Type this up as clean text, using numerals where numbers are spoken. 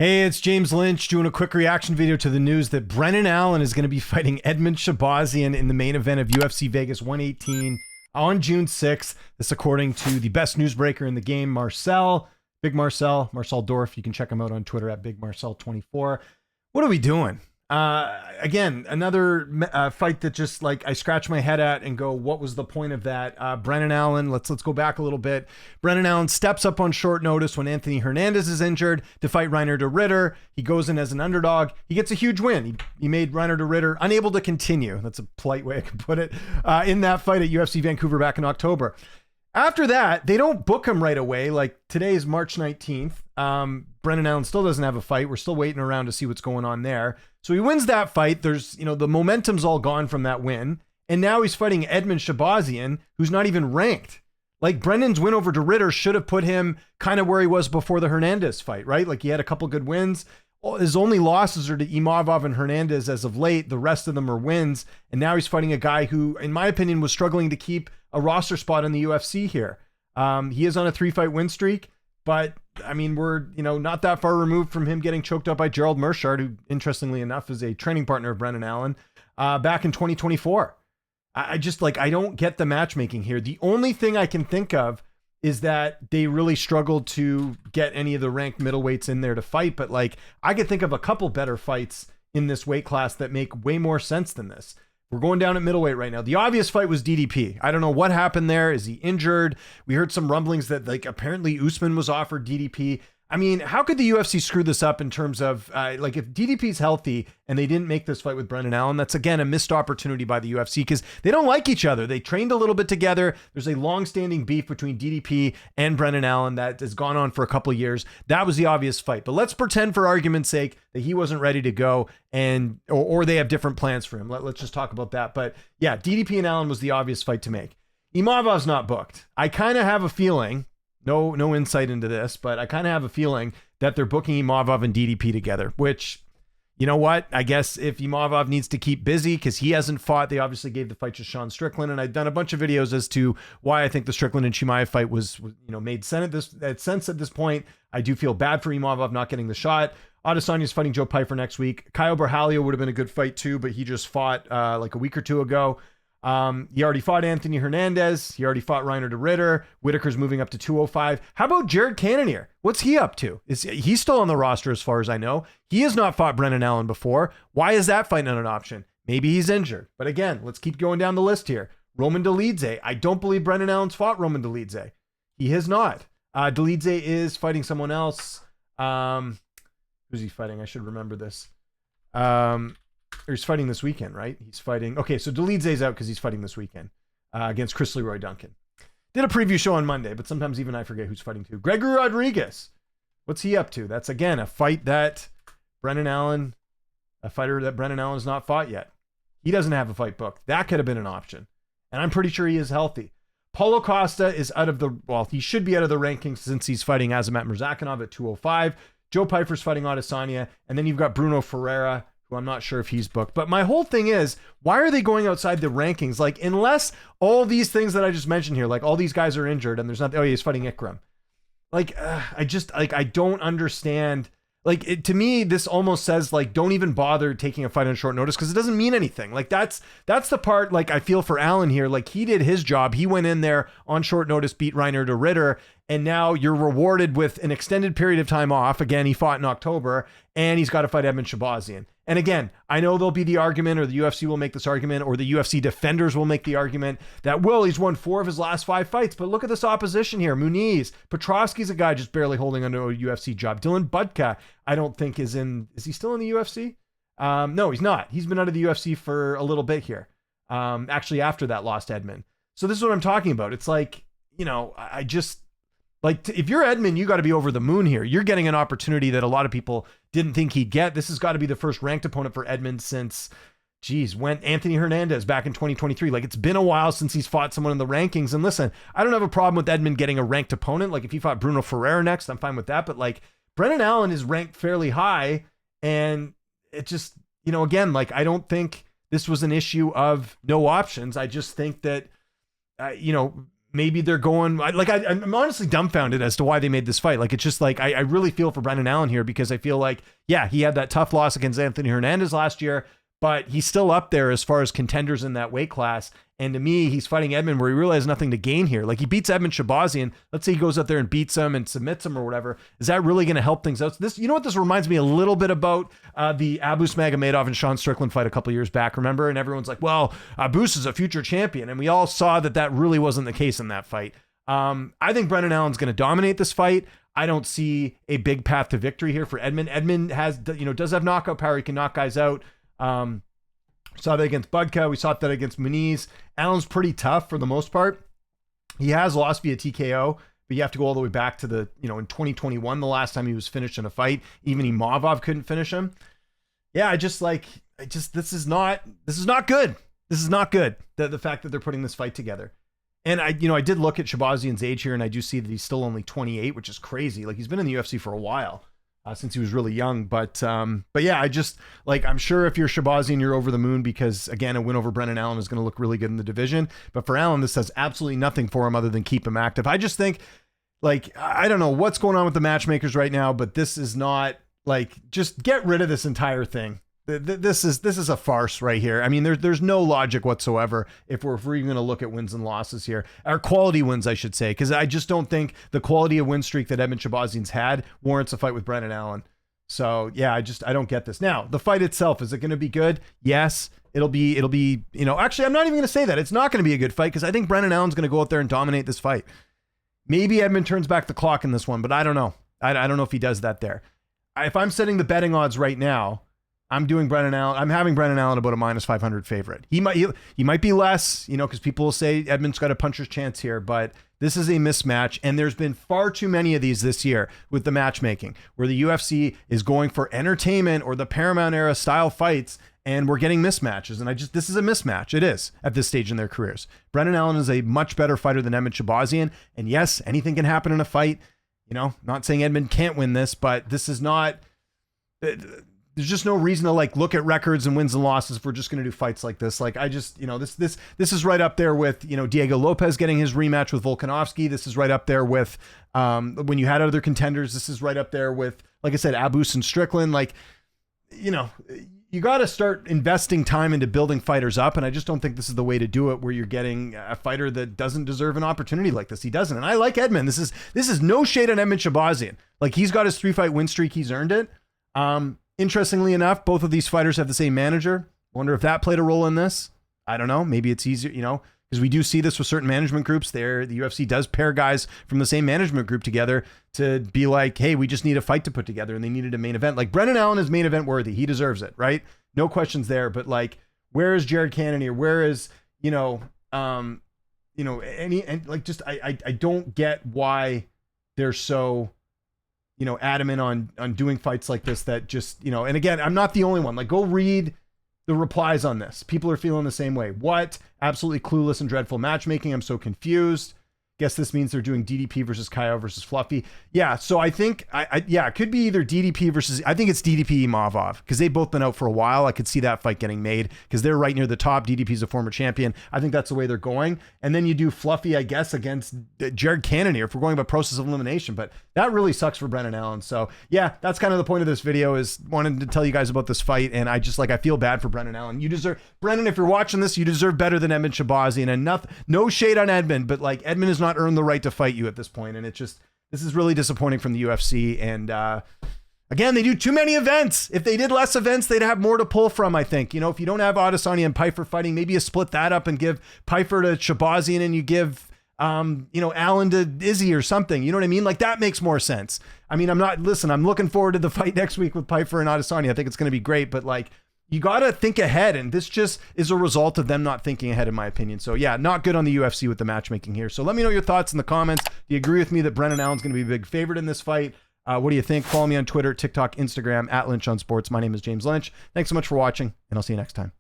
Hey, it's James Lynch doing a quick reaction video to the news that Brenden Allen is going to be fighting Edmen Shahbazyan in the main event of UFC Vegas 118 on June 6th. This according to the best newsbreaker in the game, Marcel, Marcel Dorff. You can check him out on Twitter at BigMarcel24. What are we doing? Again, another fight that just like I scratch my head at and go, what was the point of that? Brenden Allen, let's go back a little bit. Brenden Allen steps up on short notice when Anthony Hernandez is injured to fight Reiner de Ritter. He goes in as an underdog. He gets a huge win. He made Reiner de Ritter unable to continue. That's a polite way I can put it. In that fight at UFC Vancouver back in October. After that, they don't book him right away. Like today is March 19th. Brenden Allen still doesn't have a fight. We're still waiting around to see what's going on there. So he wins that fight. There's, the momentum's all gone from that win. And now he's fighting Edmen Shahbazyan, who's not even ranked. Like Brendan's win over de Ritter should have put him kind of where he was before the Hernandez fight, right? Like he had a couple good wins. His only losses are to Imavov and Hernandez as of late. The rest of them are wins. And now he's fighting a guy who, in my opinion, was struggling to keep a roster spot in the UFC here. He is on a 3-fight win streak, but I mean, we're, not that far removed from him getting choked up by Gerald Meerschaert, who interestingly enough is a training partner of Brenden Allen, back in 2024. I don't get the matchmaking here. The only thing I can think of is that they really struggled to get any of the ranked middleweights in there to fight. But like, I could think of a couple better fights in this weight class that make way more sense than this. We're going down at middleweight right now. The obvious fight was DDP. I don't know what happened there. Is he injured? We heard some rumblings that like apparently Usman was offered DDP. I mean, how could the UFC screw this up in terms of like if DDP's healthy and they didn't make this fight with Brenden Allen, that's again a missed opportunity by the UFC because they don't like each other. They trained a little bit together. There's a long-standing beef between DDP and Brenden Allen that has gone on for a couple of years. That was the obvious fight. But let's pretend for argument's sake that he wasn't ready to go and or they have different plans for him. Let's just talk about that. But yeah, DDP and Allen was the obvious fight to make. Imavov's not booked. I kind of have a feeling. No insight into this, but I kind of have a feeling that they're booking Imavov and DDP together, which, you know what? I guess if Imavov needs to keep busy because he hasn't fought, they obviously gave the fight to Sean Strickland. And I've done a bunch of videos as to why I think the Strickland and Chimaev fight was made sense at this point. I do feel bad for Imavov not getting the shot. Adesanya's fighting Joe Pyfer next week. Caio Borralho would have been a good fight too, but he just fought like a week or two ago. He already fought Anthony Hernandez. He already fought Reiner de Ritter. Whitaker's moving up to 205. How about Jared Cannonier? What's he up to? He's still on the roster as far as I know. He has not fought Brenden Allen before. Why is that fight not an option? Maybe he's injured. But again, let's keep going down the list here. Roman Dolidze. I don't believe Brenden Allen's fought Roman Dolidze. He has not. Dolidze is fighting someone else. Who's he fighting? I should remember this. He's fighting this weekend, right? He's fighting. Okay, so Dolidze's out because he's fighting this weekend against Chris Leroy Duncan. Did a preview show on Monday, but sometimes even I forget who's fighting too. Gregory Rodriguez. What's he up to? That's, again, a fight that Brenden Allen has not fought yet. He doesn't have a fight booked. That could have been an option. And I'm pretty sure he is healthy. Paulo Costa is he should be out of the rankings since he's fighting Azamat Murzakanov at 205. Joe Pyfer's fighting Adesanya. And then you've got Bruno Ferreira, I'm not sure if he's booked. But my whole thing is, why are they going outside the rankings? Like, unless all these things that I just mentioned here, like all these guys are injured and there's not, he's fighting Ikram. Like, I don't understand. Like, to me, this almost says, like, don't even bother taking a fight on short notice because it doesn't mean anything. Like, that's the part, like, I feel for Allen here. Like, he did his job. He went in there on short notice, beat Reiner de Ritter, and now you're rewarded with an extended period of time off. Again, he fought in October, and he's got to fight Edmen Shahbazyan. And again, I know there'll be the argument, or the UFC will make this argument, or the UFC defenders will make the argument that, he's won 4 of his last 5 fights. But look at this opposition here. Muniz, Petrovsky's a guy just barely holding onto a UFC job. Dylan Budka, I don't think is he still in the UFC? No, he's not. He's been out of the UFC for a little bit here. Actually, after that lost Edmen. So this is what I'm talking about. It's like, I just, like, if you're Edmen, you got to be over the moon here. You're getting an opportunity that a lot of people didn't think he'd get. This has got to be the first ranked opponent for Edmen since, when Anthony Hernandez back in 2023. Like, it's been a while since he's fought someone in the rankings. And listen, I don't have a problem with Edmen getting a ranked opponent. Like, if he fought Bruno Ferreira next, I'm fine with that. But like, Brenden Allen is ranked fairly high. And it just, again, like, I don't think this was an issue of no options. I just think that, maybe they're going like I'm honestly dumbfounded as to why they made this fight. Like, it's just like I really feel for Brenden Allen here, because I feel like, yeah, he had that tough loss against Anthony Hernandez last year, but he's still up there as far as contenders in that weight class. And to me, he's fighting Edmen where he really has nothing to gain here. Like, he beats Edmen Shahbazyan. Let's say he goes out there and beats him and submits him or whatever. Is that really going to help things out? So this, you know what this reminds me a little bit about? The Abus Magomedov and Sean Strickland fight a couple years back, remember? And everyone's like, well, Abus is a future champion. And we all saw that that really wasn't the case in that fight. I think Brenden Allen's going to dominate this fight. I don't see a big path to victory here for Edmen. Edmen has, does have knockout power. He can knock guys out. Saw that against Budka. We saw that against Muniz. Allen's pretty tough for the most part. He has lost via TKO, but you have to go all the way back to the, in 2021, the last time he was finished in a fight. Even Imavov couldn't finish him. Yeah, this is not good. This is not good. The fact that they're putting this fight together. And I did look at Shahbazyan's age here, and I do see that he's still only 28, which is crazy. Like, he's been in the UFC for a while. Since he was really young, but yeah, I'm sure if you're Shahbazyan, you're over the moon, because again, a win over Brenden Allen is going to look really good in the division. But for Allen, this does absolutely nothing for him other than keep him active. I just think, I don't know what's going on with the matchmakers right now, but this is not just get rid of this entire thing. This is a farce right here. I mean, there's no logic whatsoever if we're even going to look at wins and losses here, or quality wins, I should say, because I just don't think the quality of win streak that Edmen Shahbazyan's had warrants a fight with Brenden Allen. So yeah, I don't get this. Now, the fight itself, is it going to be good? Yes, it'll be. Actually, I'm not even going to say that it's not going to be a good fight, because I think Brenden Allen's going to go out there and dominate this fight. Maybe Edmen turns back the clock in this one, but I don't know. I don't know if he does that there. If I'm setting the betting odds right now, I'm doing Brenden Allen. I'm having Brenden Allen about a -500 favorite. He might be less, because people will say Edmen's got a puncher's chance here, but this is a mismatch. And there's been far too many of these this year with the matchmaking, where the UFC is going for entertainment or the Paramount era style fights, and we're getting mismatches. And this is a mismatch. It is at this stage in their careers. Brenden Allen is a much better fighter than Edmen Shahbazyan. And yes, anything can happen in a fight. Not saying Edmen can't win this, but this is not. There's just no reason to look at records and wins and losses if we're just going to do fights like this. This is right up there with, Diego Lopez getting his rematch with Volkanovski. This is right up there with, when you had other contenders. This is right up there with, like I said, Abus and Strickland. You got to start investing time into building fighters up. And I just don't think this is the way to do it, where you're getting a fighter that doesn't deserve an opportunity like this. He doesn't. And I like Edmen. This is no shade on Edmen Shahbazyan. He's got his 3-fight win streak. He's earned it. Interestingly enough, both of these fighters have the same manager. Wonder if that played a role in this. I don't know. Maybe it's easier, because we do see this with certain management groups. The UFC does pair guys from the same management group together to be like, hey, we just need a fight to put together, and they needed a main event. Brenden Allen is main event worthy. He deserves it, right? No questions there. But where is Jared Cannonier? Where is, I don't get why they're so adamant on doing fights like this that just, and again, I'm not the only one. Go read the replies on this. People are feeling the same way. What? Absolutely clueless and dreadful matchmaking. I'm so confused. Guess this means they're doing DDP versus Kyle versus Fluffy. Yeah, so I think, it could be either DDP versus, I think it's DDP Imavov, because they've both been out for a while. I could see that fight getting made, because they're right near the top. DDP's a former champion. I think that's the way they're going. And then you do Fluffy, I guess, against Jared Cannonier if we're going by process of elimination. But that really sucks for Brenden Allen. So yeah, that's kind of the point of this video, is wanting to tell you guys about this fight. And I just I feel bad for Brenden Allen. You deserve, Brenden, if you're watching this, you deserve better than Edmen Shahbazyan. And no shade on Edmen, but Edmen is not earned the right to fight you at this point. And this is really disappointing from the UFC. And again, they do too many events. If they did less events, they'd have more to pull from, I think. If you don't have Adesanya and Pyfer fighting, maybe you split that up and give Pyfer to Shahbazyan, and you give Allen to Izzy or something. You know what I mean? That makes more sense. I mean, I'm looking forward to the fight next week with Pyfer and Adesanya. I think it's going to be great, but you got to think ahead, and this just is a result of them not thinking ahead, in my opinion. So yeah, not good on the UFC with the matchmaking here. So let me know your thoughts in the comments. Do you agree with me that Brenden Allen's going to be a big favorite in this fight? What do you think? Follow me on Twitter, TikTok, Instagram, @Lynch on Sports. My name is James Lynch. Thanks so much for watching, and I'll see you next time.